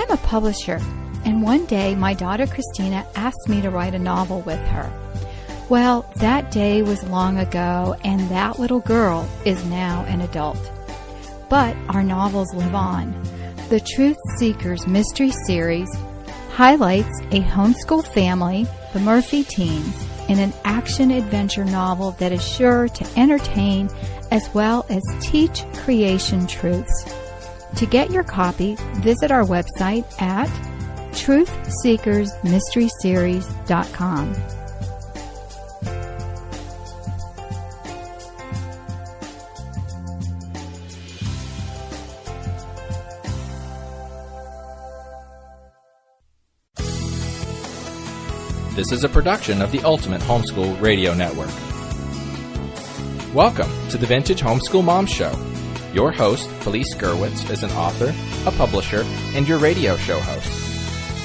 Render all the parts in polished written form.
I'm a publisher, and one day my daughter Christina asked me to write a novel with her. Well, that day was long ago, and that little girl is now an adult. But our novels live on. The Truth Seekers Mystery Series highlights a homeschool family, the Murphy teens, in an action-adventure novel that is sure to entertain as well as teach creation truths. To get your copy, visit our website at truthseekersmysteryseries.com. This is a production of the Ultimate Homeschool Radio Network. Welcome to the Vintage Homeschool Mom Show. Your host, Felice Gerwitz, is an author, a publisher, and your radio show host.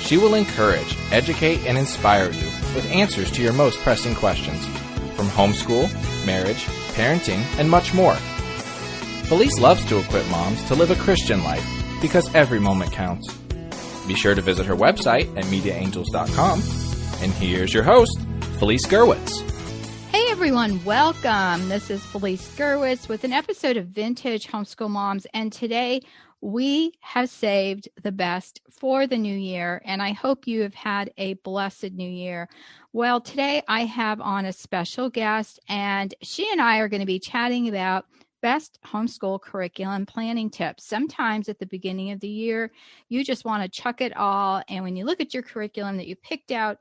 She will encourage, educate, and inspire you with answers to your most pressing questions from homeschool, marriage, parenting, and much more. Felice loves to equip moms to live a Christian life because every moment counts. Be sure to visit her website at mediaangels.com. And here's your host, Felice Gerwitz. Hey everyone, welcome. This is Felice Gerwitz with an episode of Vintage Homeschool Moms, and today we have saved the best for the new year, and I hope you have had a blessed new year. Well, today I have on a special guest, and she and I are going to be chatting about best homeschool curriculum planning tips. Sometimes at the beginning of the year, you just want to chuck it all, and when you look at your curriculum that you picked out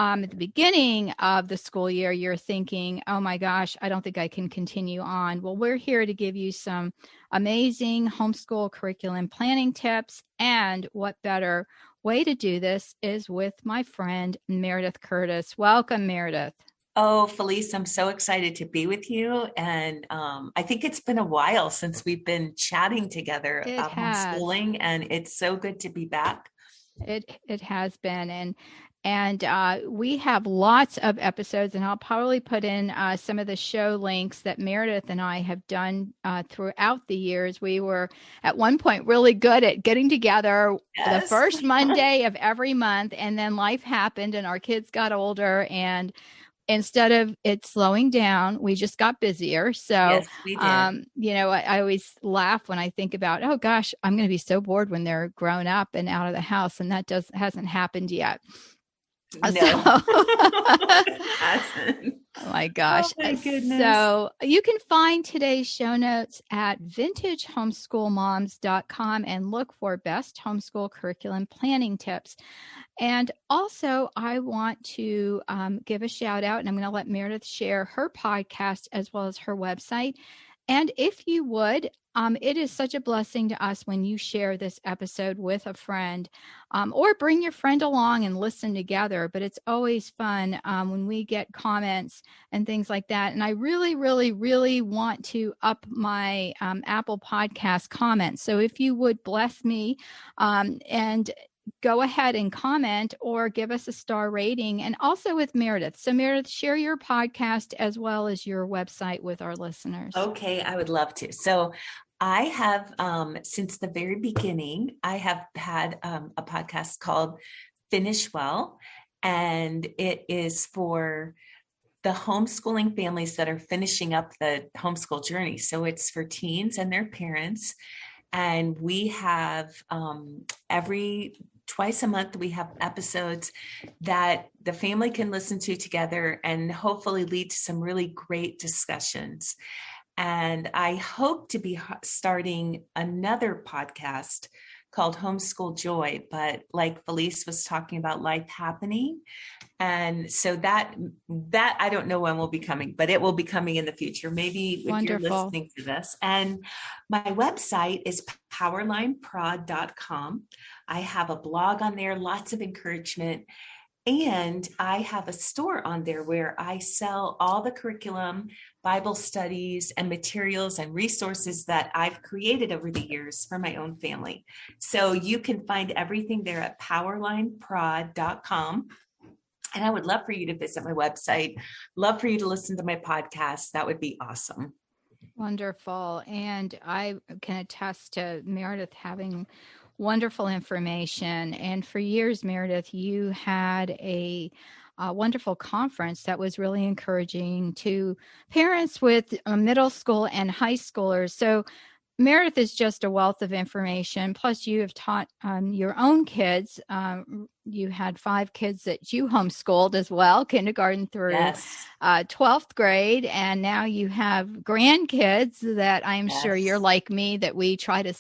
at the beginning of the school year, you're thinking, oh my gosh, I don't think I can continue on. Well, we're here to give you some amazing homeschool curriculum planning tips. And what better way to do this is with my friend, Meredith Curtis. Welcome, Meredith. Oh, Felice, I'm so excited to be with you. And I think it's been a while since we've been chatting together about homeschooling, and it's so good to be back. It has been. And we have lots of episodes, and I'll probably put in some of the show links that Meredith and I have done throughout the years. We were at one point really good at getting together the first Monday of every month, and then life happened and our kids got older, and instead of it slowing down, we just got busier. So, yes, we did. I always laugh when I think about, oh gosh, I'm going to be so bored when they're grown up and out of the house, and that hasn't happened yet. No. Oh my gosh. Oh my goodness. So you can find today's show notes at vintagehomeschoolmoms.com and look for best homeschool curriculum planning tips. And also I want to give a shout out, and I'm going to let Meredith share her podcast as well as her website. And if you would, it is such a blessing to us when you share this episode with a friend, or bring your friend along and listen together. But it's always fun when we get comments and things like that. And I really, really, really want to up my Apple Podcast comments. So if you would bless me and go ahead and comment or give us a star rating, and also with Meredith. So Meredith, share your podcast as well as your website with our listeners. Okay, I would love to. So I have, since the very beginning, I have had a podcast called Finish Well, and it is for the homeschooling families that are finishing up the homeschool journey. So it's for teens and their parents. And we have twice a month, we have episodes that the family can listen to together and hopefully lead to some really great discussions. And I hope to be starting another podcast called Homeschool Joy, but like Felice was talking about, life happening. And so that I don't know when will be coming, but it will be coming in the future, maybe if you're listening to this. And my website is powerlineprod.com. I have a blog on there, lots of encouragement. And I have a store on there where I sell all the curriculum, Bible studies, and materials and resources that I've created over the years for my own family. So you can find everything there at powerlineprod.com. And I would love for you to visit my website, love for you to listen to my podcast. That would be awesome. Wonderful. And I can attest to Meredith having wonderful information. And for years, Meredith, you had a wonderful conference that was really encouraging to parents with middle school and high schoolers. So Meredith is just a wealth of information. Plus, you have taught your own kids. You had 5 kids that you homeschooled as well, kindergarten through Yes. 12th grade. And now you have grandkids that I'm sure Yes. you're like me, that we try to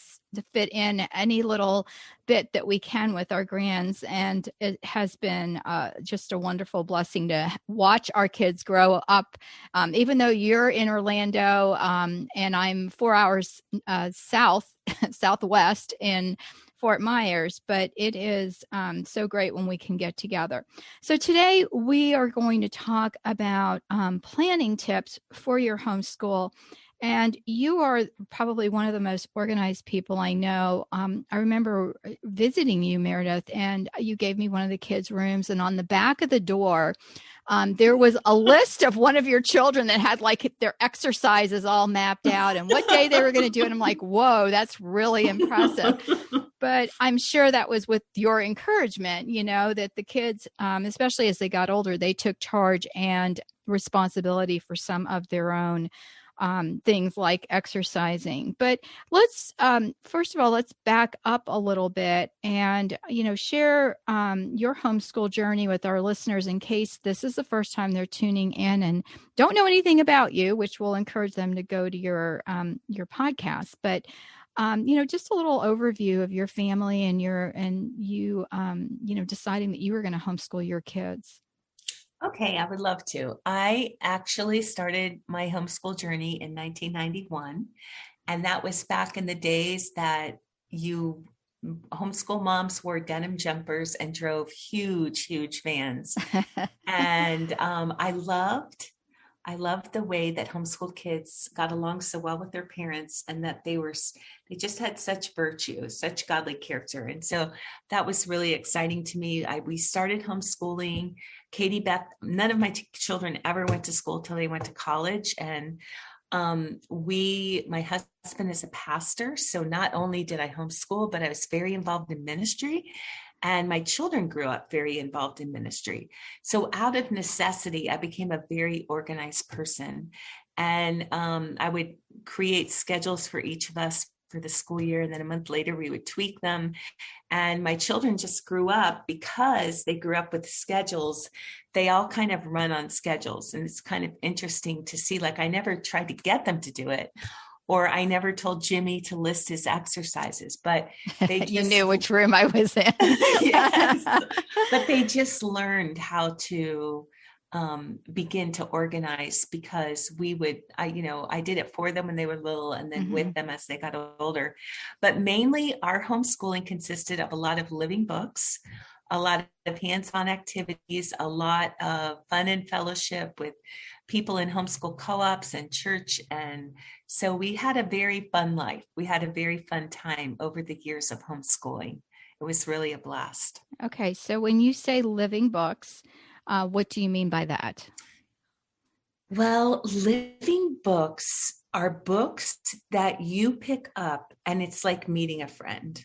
fit in any little bit that we can with our grands. And it has been just a wonderful blessing to watch our kids grow up. Even though you're in Orlando and I'm 4 hours southwest in Fort Myers, but it is so great when we can get together. So today we are going to talk about planning tips for your homeschool. And you are probably one of the most organized people I know. I remember visiting you, Meredith, and you gave me one of the kids' rooms, and on the back of the door, there was a list of one of your children that had like their exercises all mapped out and what day they were going to do it. And I'm like, whoa, that's really impressive. But I'm sure that was with your encouragement, that the kids, especially as they got older, they took charge and responsibility for some of their own things like exercising. But let's, first of all, let's back up a little bit and, share your homeschool journey with our listeners in case this is the first time they're tuning in and don't know anything about you, which will encourage them to go to your podcast. But just a little overview of your family and you deciding that you were going to homeschool your kids. Okay, I would love to. I actually started my homeschool journey in 1991, and that was back in the days that homeschool moms wore denim jumpers and drove huge, huge vans. And I loved the way that homeschooled kids got along so well with their parents, and that they just had such virtue, such godly character. And so that was really exciting to me. We started homeschooling. Katie, Beth, none of my children ever went to school till they went to college. And my husband is a pastor. So not only did I homeschool, but I was very involved in ministry. And my children grew up very involved in ministry. So out of necessity, I became a very organized person. And I would create schedules for each of us for the school year. And then a month later, we would tweak them. And my children just grew up because they grew up with schedules. They all kind of run on schedules. And it's kind of interesting to see, like, I never tried to get them to do it. Or I never told Jimmy to list his exercises, but they you knew which room I was in. Yes. But they just learned how to begin to organize, because I did it for them when they were little, and then with them as they got older. But mainly our homeschooling consisted of a lot of living books, a lot of hands-on activities, a lot of fun and fellowship with people in homeschool co-ops and church. And so we had a very fun life. We had a very fun time over the years of homeschooling. It was really a blast. Okay. So when you say living books, what do you mean by that? Well, living books are books that you pick up, and it's like meeting a friend.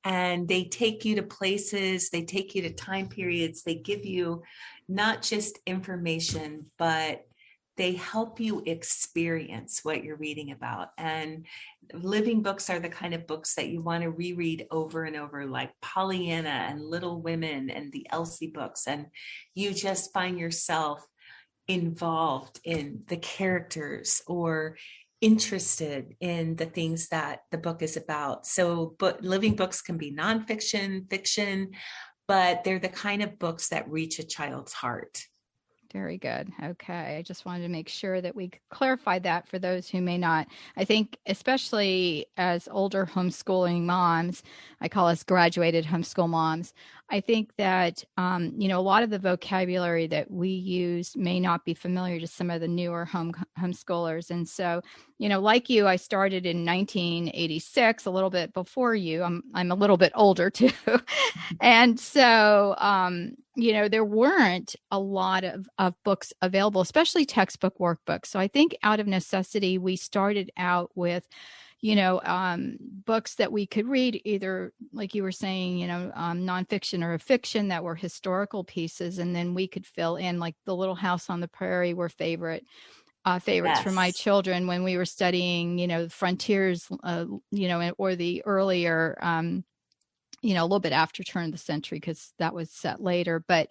And they take you to places, they take you to time periods, they give you not just information, but they help you experience what you're reading about. And living books are the kind of books that you want to reread over and over, like Pollyanna and Little Women and the Elsie books. And you just find yourself involved in the characters or interested in the things that the book is about. So, but living books can be nonfiction, fiction, but they're the kind of books that reach a child's heart. Very good. Okay. I just wanted to make sure that we clarified that for those who may not. I think, especially as older homeschooling moms, I call us graduated homeschool moms. I think that, a lot of the vocabulary that we use may not be familiar to some of the newer homeschoolers. And so, like you, I started in 1986, a little bit before you. I'm a little bit older too. And so, there weren't a lot of books available, especially textbook workbooks. So I think out of necessity, we started out with, books that we could read, either, like you were saying, nonfiction or fiction that were historical pieces. And then we could fill in, like The Little House on the Prairie were favorites for my children when we were studying, frontiers, or the earlier, a little bit after turn of the century, because that was set later. But,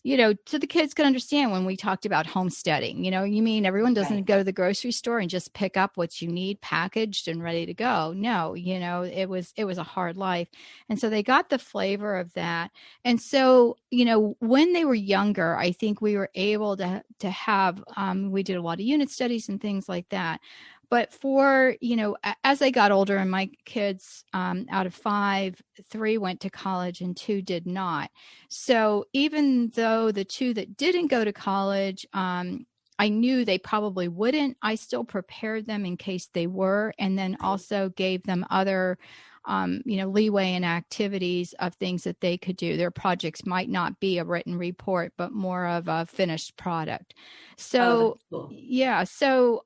so the kids could understand when we talked about homesteading, you mean everyone doesn't go to the grocery store and just pick up what you need packaged and ready to go. No, it was a hard life. And so they got the flavor of that. And so, when they were younger, I think we were able to have, we did a lot of unit studies and things like that. But for, as they got older, and my kids, out of 5, 3 went to college and 2 did not. So even though the 2 that didn't go to college, I knew they probably wouldn't, I still prepared them in case they were, and then also gave them other leeway and activities of things that they could do. Their projects might not be a written report, but more of a finished product. So, cool. Yeah. So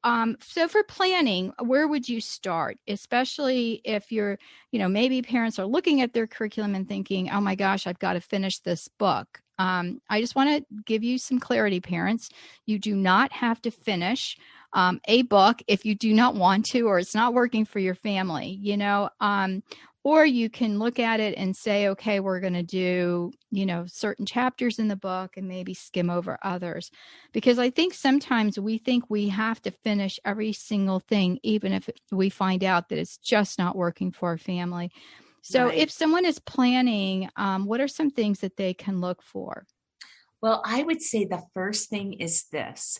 for planning, where would you start? Especially if you're, maybe parents are looking at their curriculum and thinking, oh my gosh, I've got to finish this book. I just want to give you some clarity, parents. You do not have to finish a book if you do not want to, or it's not working for your family, or you can look at it and say, okay, we're going to do, certain chapters in the book and maybe skim over others. Because I think sometimes we think we have to finish every single thing, even if we find out that it's just not working for our family. So if someone is planning, what are some things that they can look for? Well, I would say the first thing is this.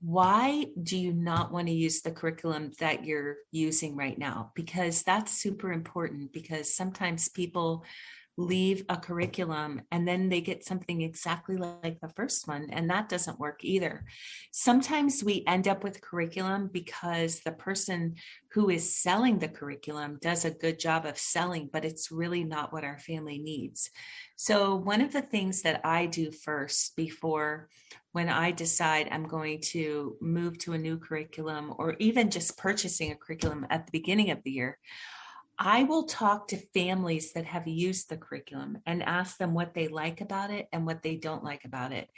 Why do you not want to use the curriculum that you're using right now? Because that's super important, because sometimes people leave a curriculum and then they get something exactly like the first one, and that doesn't work either. Sometimes we end up with curriculum because the person who is selling the curriculum does a good job of selling, but it's really not what our family needs. So one of the things that I do first, before when I decide I'm going to move to a new curriculum, or even just purchasing a curriculum at the beginning of the year, I will talk to families that have used the curriculum and ask them what they like about it and what they don't like about it.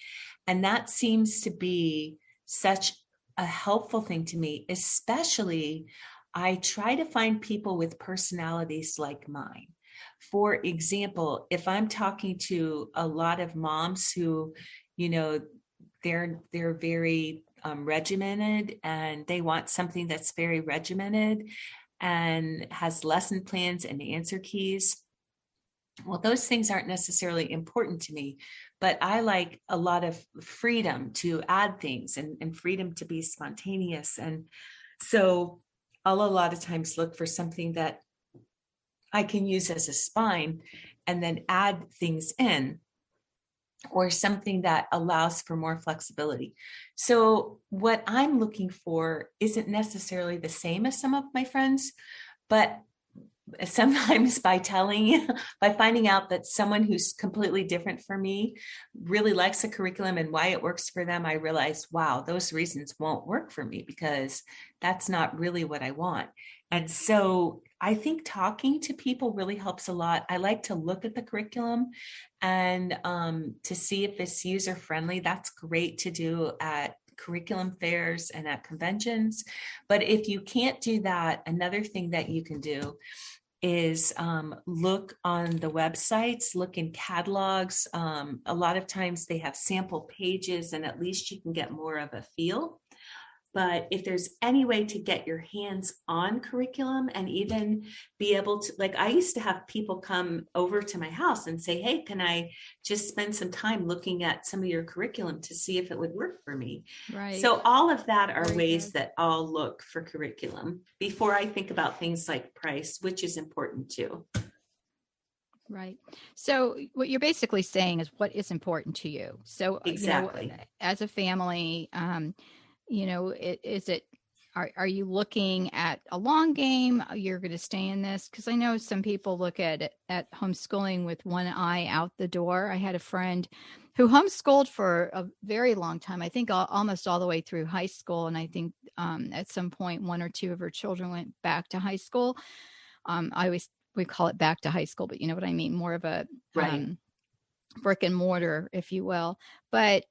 And that seems to be such a helpful thing to me, especially I try to find people with personalities like mine. For example, if I'm talking to a lot of moms who, they're very regimented, and they want something that's very regimented and has lesson plans and answer keys. Well, those things aren't necessarily important to me, but I like a lot of freedom to add things and freedom to be spontaneous. And so I'll a lot of times look for something that I can use as a spine and then add things in, or something that allows for more flexibility. So what I'm looking for isn't necessarily the same as some of my friends, but sometimes by finding out that someone who's completely different from me really likes a curriculum and why it works for them, I realize, wow, those reasons won't work for me, because that's not really what I want. And so I think talking to people really helps a lot. I like to look at the curriculum and to see if it's user friendly. That's great to do at curriculum fairs and at conventions. But if you can't do that, another thing that you can do is look on the websites, look in catalogs. A lot of times they have sample pages, and at least you can get more of a feel. But if there's any way to get your hands on curriculum and even be able to, like, I used to have people come over to my house and say, hey, can I just spend some time looking at some of your curriculum to see if it would work for me? Right. So all of that are ways that I'll look for curriculum before I think about things like price, which is important too. Right. So what you're basically saying is what is important to you. So exactly. As a family, is it are you looking at a long game? You're going to stay in this? Because I know some people look at homeschooling with one eye out the door. I had a friend who homeschooled for a very long time. I think almost all the way through high school. And I think at some point, one or two of her children went back to high school. We call it back to high school, but you know what I mean? More of a brick and mortar, if you will. But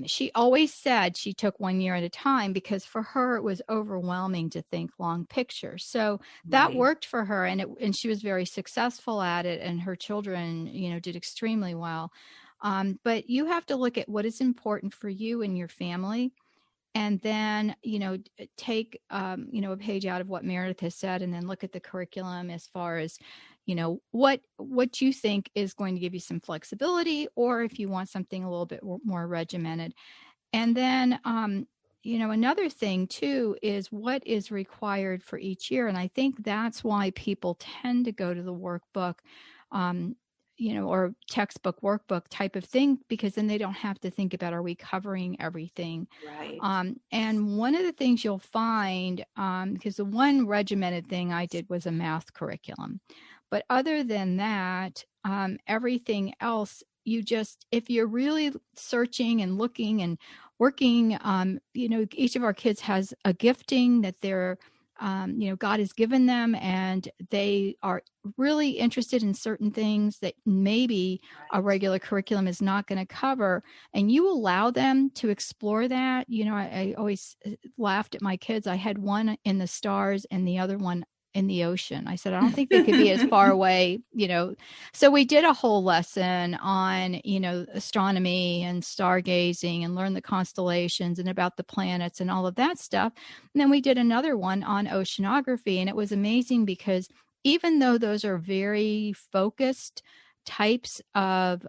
she always said she took 1 year at a time because for her, it was overwhelming to think long picture. So that worked for her, and she was very successful at it, and her children, did extremely well. But you have to look at what is important for you and your family. And then, take, a page out of what Meredith has said, and then look at the curriculum as far as, what you think is going to give you some flexibility, or if you want something a little bit more regimented. And then, another thing too is what is required for each year. And I think that's why people tend to go to the workbook, or textbook workbook type of thing, because then they don't have to think about, are we covering everything? Right. And one of the things you'll find, because the one regimented thing I did was a math curriculum. But other than that, everything else, if you're really searching and looking and working, each of our kids has a gifting that they're God has given them, and they are really interested in certain things that maybe a regular curriculum is not going to cover, and you allow them to explore that. I always laughed at my kids. I had one in the stars and the other one in the ocean. I said, I don't think they could be as far away, So we did a whole lesson on, astronomy and stargazing, and learn the constellations and about the planets and all of that stuff. And then we did another one on oceanography. And it was amazing because even though those are very focused types of,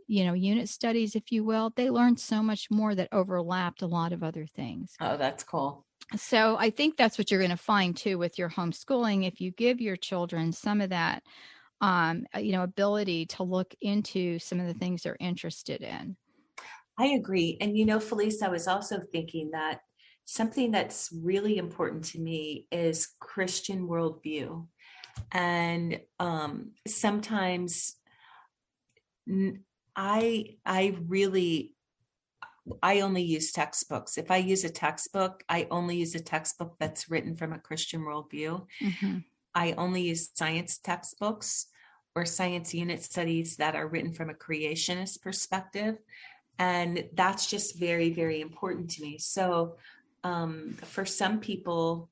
unit studies, if you will, they learned so much more that overlapped a lot of other things. Oh, that's cool. So I think that's what you're going to find too with your homeschooling. If you give your children some of that, ability to look into some of the things they're interested in. I agree. And, Felice, I was also thinking that something that's really important to me is Christian worldview. And sometimes I only use textbooks. If I use a textbook, I only use a textbook that's written from a Christian worldview. Mm-hmm. I only use science textbooks or science unit studies that are written from a creationist perspective. And that's just very, very important to me. So for some people,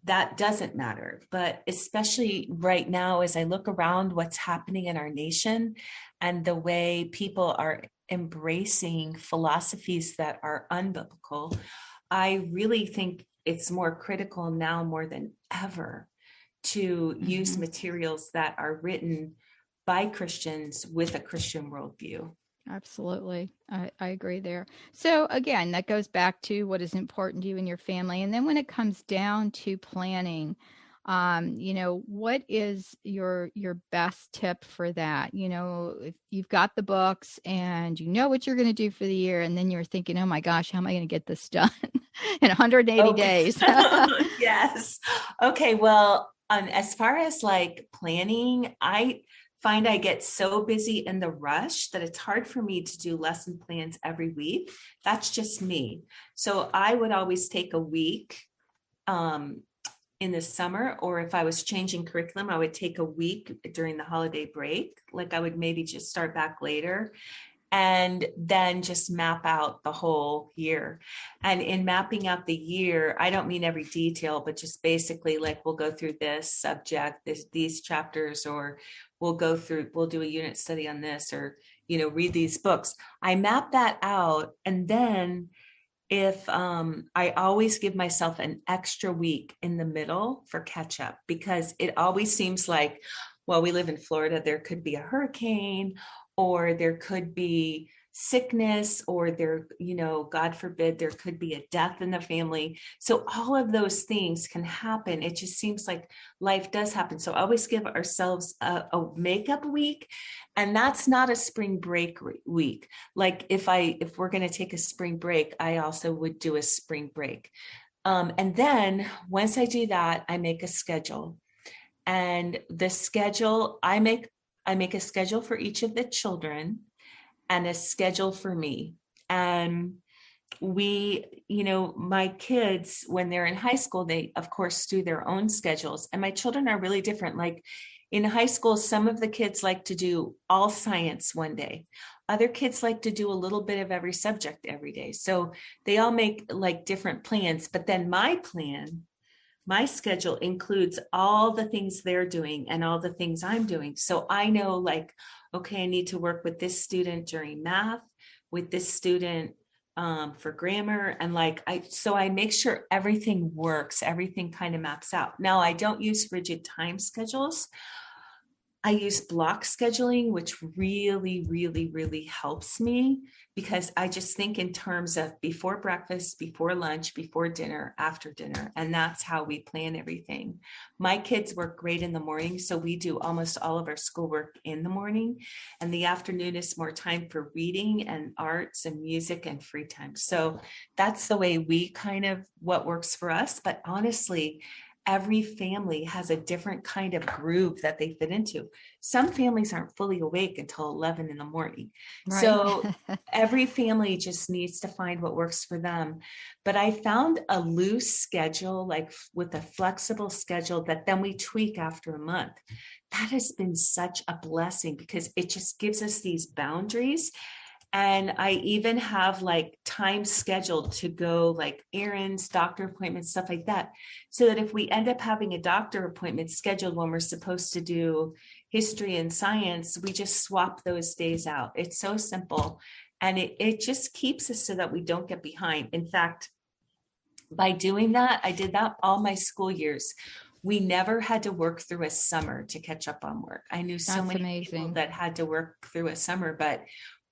that doesn't matter. But especially right now, as I look around what's happening in our nation and the way people are embracing philosophies that are unbiblical, I really think it's more critical now more than ever to use materials that are written by Christians with a Christian worldview. Absolutely. I agree there. So again, that goes back to what is important to you and your family. And then when it comes down to planning, what is your best tip for that? If you've got the books and you know what you're going to do for the year, and then you're thinking, oh my gosh, how am I going to get this done in 180 days? Yes. Okay. Well, as far as like planning, I find I get so busy in the rush that it's hard for me to do lesson plans every week. That's just me. So I would always take a week in the summer, or if I was changing curriculum, I would take a week during the holiday break. Like I would maybe just start back later and then just map out the whole year. And in mapping out the year, I don't mean every detail, but just basically like we'll go through this subject, these chapters, or we'll do a unit study on this, or, read these books. I map that out. And then if I always give myself an extra week in the middle for catch up, because it always seems like, well, we live in Florida, there could be a hurricane, or there could be sickness, or there, God forbid, there could be a death in the family. So all of those things can happen. It just seems like life does happen. So always give ourselves a makeup week. And that's not a spring break week. Like if we're going to take a spring break, I also would do a spring break. And then once I do that, I make a schedule. And the schedule, I make a schedule for each of the children and a schedule for me. And my kids, when they're in high school, they of course do their own schedules. And my children are really different. Like in high school, some of the kids like to do all science one day. Other kids like to do a little bit of every subject every day. So they all make like different plans. But then my schedule includes all the things they're doing and all the things I'm doing. So I know like, okay, I need to work with this student during math, with this student for grammar. And so I make sure everything works, everything kind of maps out. Now I don't use rigid time schedules. I use block scheduling, which really, really, really helps me because I just think in terms of before breakfast, before lunch, before dinner, after dinner. And that's how we plan everything. My kids work great in the morning, so we do almost all of our schoolwork in the morning. And the afternoon is more time for reading and arts and music and free time. So that's the way we kind of what works for us. But honestly, every family has a different kind of groove that they fit into. Some families aren't fully awake until 11 in the morning. Right. So every family just needs to find what works for them. But I found a loose schedule, like with a flexible schedule that then we tweak after a month. That has been such a blessing because it just gives us these boundaries. And I even have like time scheduled to go like errands, doctor appointments, stuff like that. So that if we end up having a doctor appointment scheduled when we're supposed to do history and science, we just swap those days out. It's so simple. And it just keeps us so that we don't get behind. In fact, by doing that, I did that all my school years. We never had to work through a summer to catch up on work. I knew so many people that had to work through a summer, but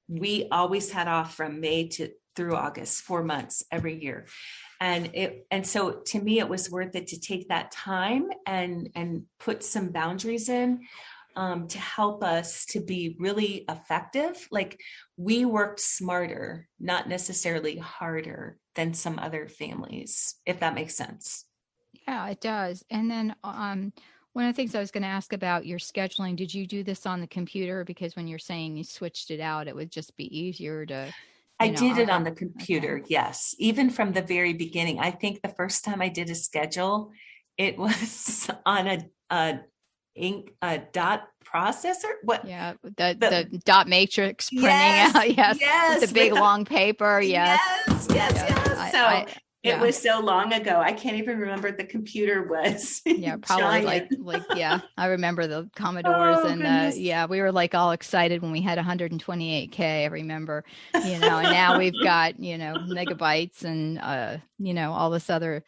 we always had off from May through August, 4 months every year. And so to me, it was worth it to take that time and put some boundaries in to help us to be really effective. Like we worked smarter, not necessarily harder than some other families, if that makes sense. Yeah, it does. And then one of the things I was going to ask about your scheduling, did you do this on the computer? Because when you're saying you switched it out, it would just be easier to. I did it on the computer. Okay. Yes. Even from the very beginning. I think the first time I did a schedule, it was on a dot processor. What? Yeah. The dot matrix printing out. Yes. Yes. With the big long paper. Yes. Yes. It was so long ago. I can't even remember the computer was. Yeah, probably like I remember the Commodores we were like all excited when we had 128K. I remember, and now we've got, megabytes and, all this other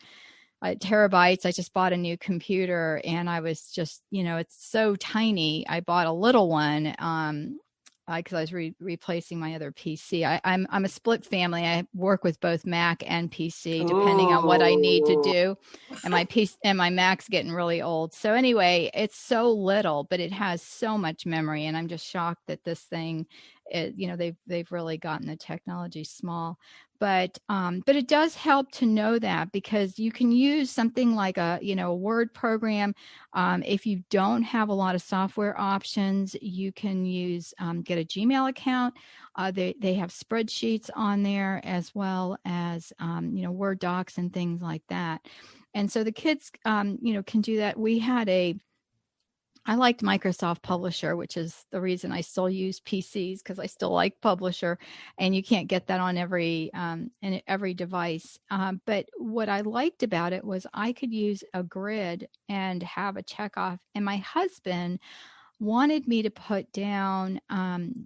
terabytes. I just bought a new computer and I was just, it's so tiny. I bought a little one. Because I was replacing my other PC. I'm a split family. I work with both Mac and PC, depending on what I need to do. And my PC and my Mac's getting really old. So anyway, it's so little, but it has so much memory. And I'm just shocked that this thing, they've really gotten the technology small. But it does help to know that because you can use something like a Word program. If you don't have a lot of software options, you can use get a Gmail account. They have spreadsheets on there as well as Word docs and things like that. And so the kids can do that. I liked Microsoft Publisher, which is the reason I still use PCs because I still like Publisher, and you can't get that on every device. But what I liked about it was I could use a grid and have a check off. And my husband wanted me to put down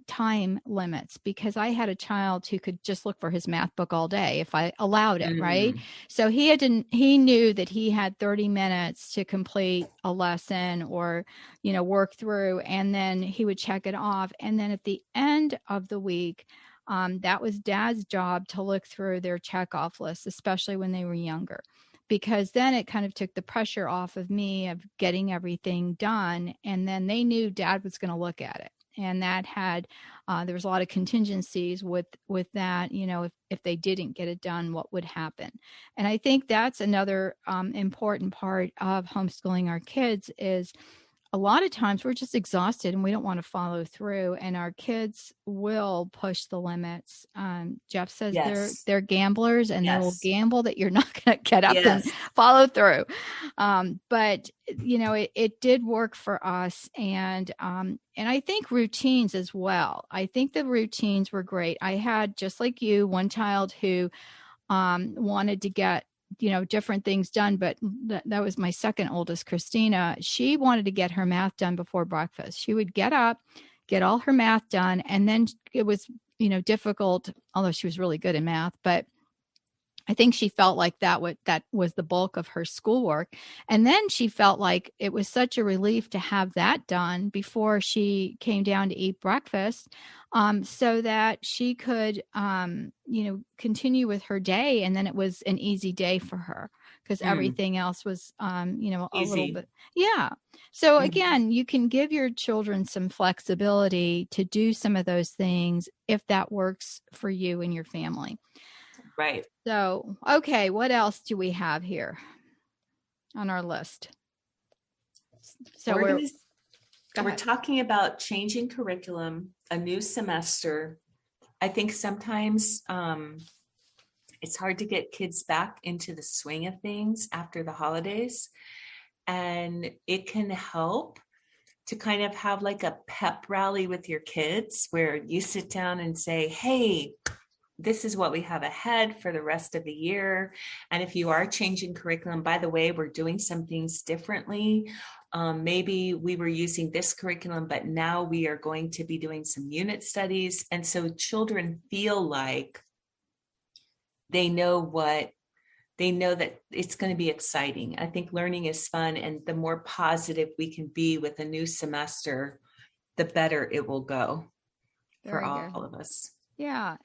time limits because I had a child who could just look for his math book all day if I allowed it, right? So he knew that he had 30 minutes to complete a lesson or, work through, and then he would check it off. And then at the end of the week, that was Dad's job to look through their checkoff list, especially when they were younger. Because then it kind of took the pressure off of me of getting everything done. And then they knew Dad was going to look at it. And that had, there was a lot of contingencies with that, if they didn't get it done, what would happen. And I think that's another important part of homeschooling our kids is a lot of times we're just exhausted and we don't want to follow through, and our kids will push the limits. Jeff says Yes. they're gamblers, and they will Yes. gamble that you're not going to get up Yes. and follow through. But it did work for us, and I think routines as well. I think the routines were great. I had, just like you, one child who wanted to get different things done, but that was my second oldest, Christina. She wanted to get her math done before breakfast. She would get up, get all her math done, and then it was difficult, although she was really good in math, but I think she felt like that was the bulk of her schoolwork. And then she felt like it was such a relief to have that done before she came down to eat breakfast, so that she could, continue with her day. And then it was an easy day for her because everything else was, a little bit. Yeah. So again, you can give your children some flexibility to do some of those things if that works for you and your family. Right. So, okay, what else do we have here on our list? So we're talking about changing curriculum, a new semester. I think sometimes it's hard to get kids back into the swing of things after the holidays. And it can help to kind of have like a pep rally with your kids where you sit down and say, hey, this is what we have ahead for the rest of the year. And if you are changing curriculum, by the way, we're doing some things differently. Maybe we were using this curriculum, but now we are going to be doing some unit studies. And so children feel like they know that it's going to be exciting. I think learning is fun. And the more positive we can be with a new semester, the better it will go for all of us. Yeah.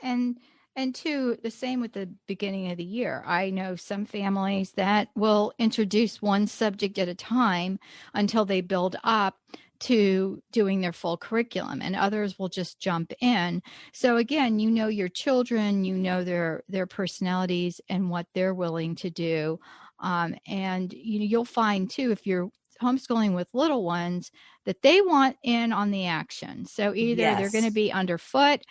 And two, the same with the beginning of the year. I know some families that will introduce one subject at a time until they build up to doing their full curriculum, and others will just jump in. So again, your children, their personalities and what they're willing to do. And you'll find too, if you're homeschooling with little ones, that they want in on the action. So either they're going to be underfoot.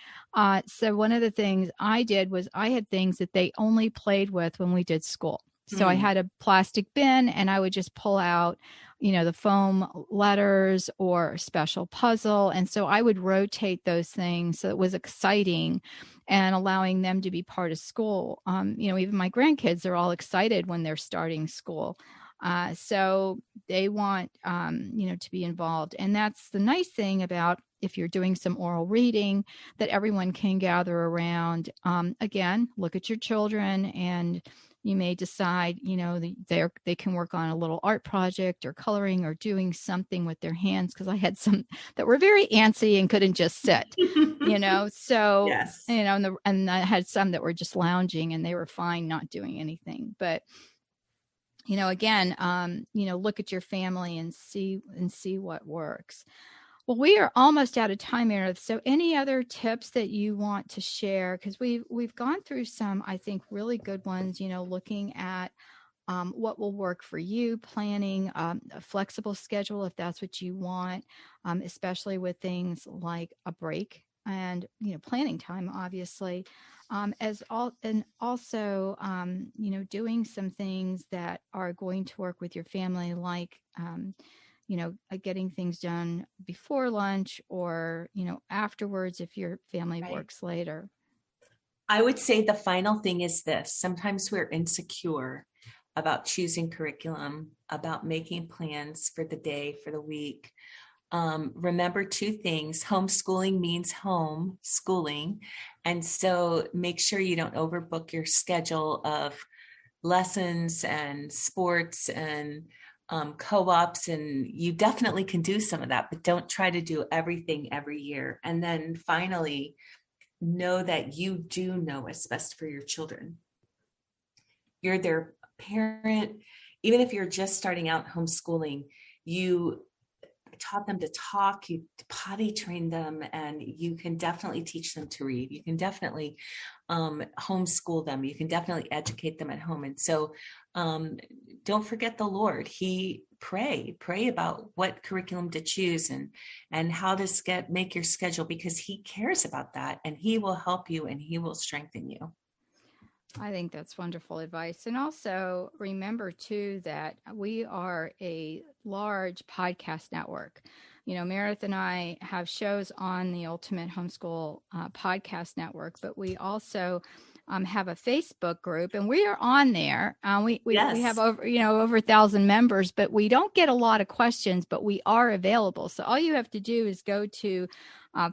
So one of the things I did was I had things that they only played with when we did school. So I had a plastic bin, and I would just pull out, the foam letters or a special puzzle. And so I would rotate those things. So it was exciting and allowing them to be part of school. Even my grandkids are all excited when they're starting school. So they want, to be involved. And that's the nice thing about if you're doing some oral reading, that everyone can gather around. Again, look at your children, and you may decide, they can work on a little art project or coloring or doing something with their hands. Because I had some that were very antsy and couldn't just sit, So, yes. And I had some that were just lounging and they were fine not doing anything. But again, look at your family and see what works. Well, we are almost out of time, Meredith. So any other tips that you want to share? Because we've gone through some, I think, really good ones, looking at what will work for you, planning a flexible schedule if that's what you want, especially with things like a break and, planning time, obviously. Also, doing some things that are going to work with your family, like, getting things done before lunch or, afterwards if your family works later. I would say the final thing is this. Sometimes we're insecure about choosing curriculum, about making plans for the day, for the week. Remember two things. Homeschooling means home schooling. And so make sure you don't overbook your schedule of lessons and sports and co-ops. And you definitely can do some of that, but don't try to do everything every year. And then finally, know that you do know what's best for your children. You're their parent. Even if you're just starting out homeschooling, taught them to talk, you potty trained them, and you can definitely teach them to read. You can definitely homeschool them. You can definitely educate them at home. And so don't forget the Lord. Pray about what curriculum to choose and how to make your schedule, because he cares about that, and he will help you and he will strengthen you. I think that's wonderful advice. And also remember too that we are a large podcast network. You know, Meredith and I have shows on the Ultimate Homeschool podcast network, but we also have a Facebook group, and we are on there. We have over 1,000 members, but we don't get a lot of questions, but we are available. So all you have to do is go to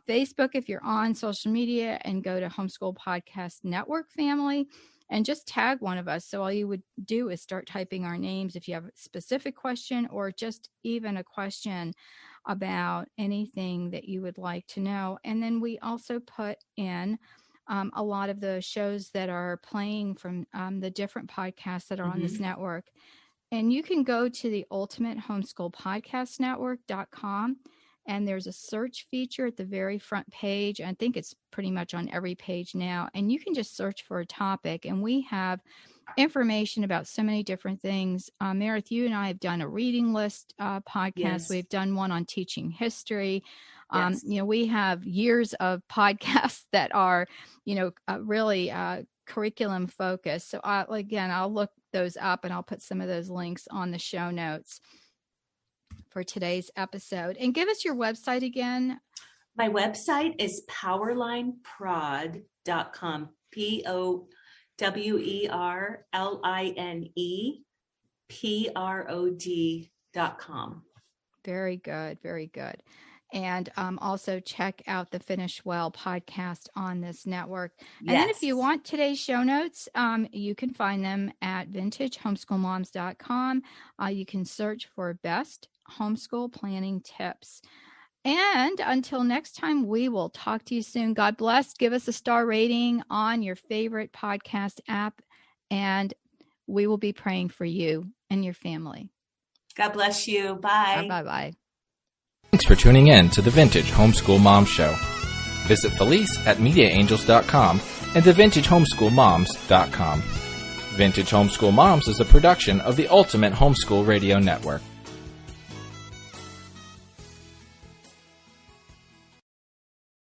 Facebook if you're on social media, and go to Homeschool Podcast Network Family, and just tag one of us. So all you would do is start typing our names if you have a specific question, or just even a question about anything that you would like to know. And then we also put in a lot of the shows that are playing from the different podcasts that are on this network. And you can go to the Ultimate Homeschool Podcast Network.com, and there's a search feature at the very front page. I think it's pretty much on every page now. And you can just search for a topic, and we have information about so many different things. Meredith, you and I have done a reading list podcast. Yes. We've done one on teaching history. Yes. We have years of podcasts that are, really curriculum focused. So again, I'll look those up, and I'll put some of those links on the show notes for today's episode. And give us your website again. My website is powerlineprod.com. POWERLINEPROD.com. Very good. Very good. And also check out the Finish Well podcast on this network. And then if you want today's show notes, you can find them at vintagehomeschoolmoms.com. You can search for best homeschool planning tips. And until next time, we will talk to you soon. God bless. Give us a star rating on your favorite podcast app, and we will be praying for you and your family. God bless you. Bye. Bye-bye. Thanks for tuning in to the Vintage Homeschool Mom Show. Visit Felice at MediaAngels.com and TheVintageHomeschoolMoms.com. Vintage Homeschool Moms is a production of the Ultimate Homeschool Radio Network.